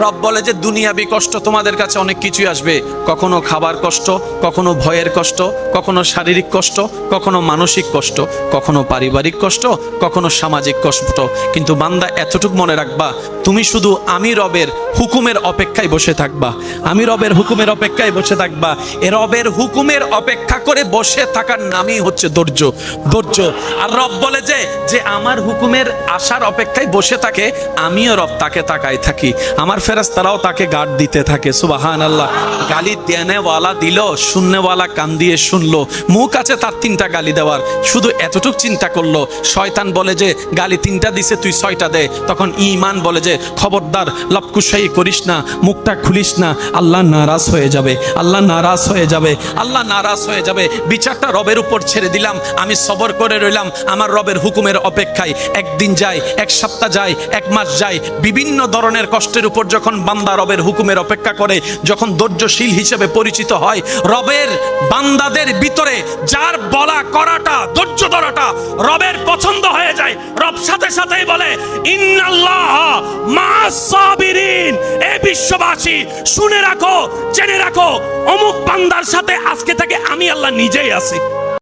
রব বলে যে দুনিয়াবি কষ্ট তোমাদের কাছে অনেক কিছুই আসবে, কখনো খাবার কষ্ট, কখনো ভয়ের কষ্ট, কখনো শারীরিক কষ্ট, কখনো মানসিক কষ্ট, কখনো পারিবারিক কষ্ট, কখনো সামাজিক কষ্ট। কিন্তু বান্দা এতটুকু মনে রাখবা, তুমি শুধু আমি রবের হুকুমের অপেক্ষায় বসে থাকবা, আমি রবের হুকুমের অপেক্ষায় বসে থাকবা। এ রবের হুকুমের অপেক্ষা করে বসে থাকার নামই হচ্ছে ধৈর্য। ধৈর্য। আর রব বলে যে যে আমার হুকুমের আশার অপেক্ষায় বসে থাকে, আমিও রব তাকে তাকায় থাকি, আমার ফেরেশতারাও তাকে গার্ড দিতে থাকে। সুবহানাল্লাহ। গালি দেনেওয়ালা দিল, শূন্যওয়ালা কান দিয়ে শুনলো। মুখ আছে তার 3টা গালি দেওয়ার, শুধু এতটুক চিন্তা করলো। শয়তান বলে যে গালি 3টা দিছে, তুই 6টা দে। তখন ঈমান বলে যে খবরদার লপকুশাই করিস না, মুখটা খুলিস না, আল্লাহ নারাজ হয়ে যাবে, আল্লাহ নারাজ হয়ে যাবে, আল্লাহ নারাজ হয়ে যাবে। বিচারটা রবের উপর ছেড়ে দিলাম, আমি সবর করে রইলাম আমার রবের হুকুমের অপেক্ষায়। একদিন যায়, এক সপ্তাহ যায়, এক মাস যায়, বিভিন্ন ধরনের কষ্টের উপর যখন বান্দা রবের হুকুমের অপেক্ষা করে, যখন ধৈর্যশীল হিসেবে পরিচিত হয়, রবের বান্দাদের ভিতরে যার বলা করাটা, ধৈর্য ধরাটা রবের পছন্দ হয়ে যায়, রব সাথে সাথেই বলে ইন্নাল্লাহ মা'আস সাবিরিন। এ বিশ্ববাসী শুনে রাখো, জেনে রাখো, অমুক বান্দার সাথে আজকে থেকে আমি আল্লাহ নিজেই আছি।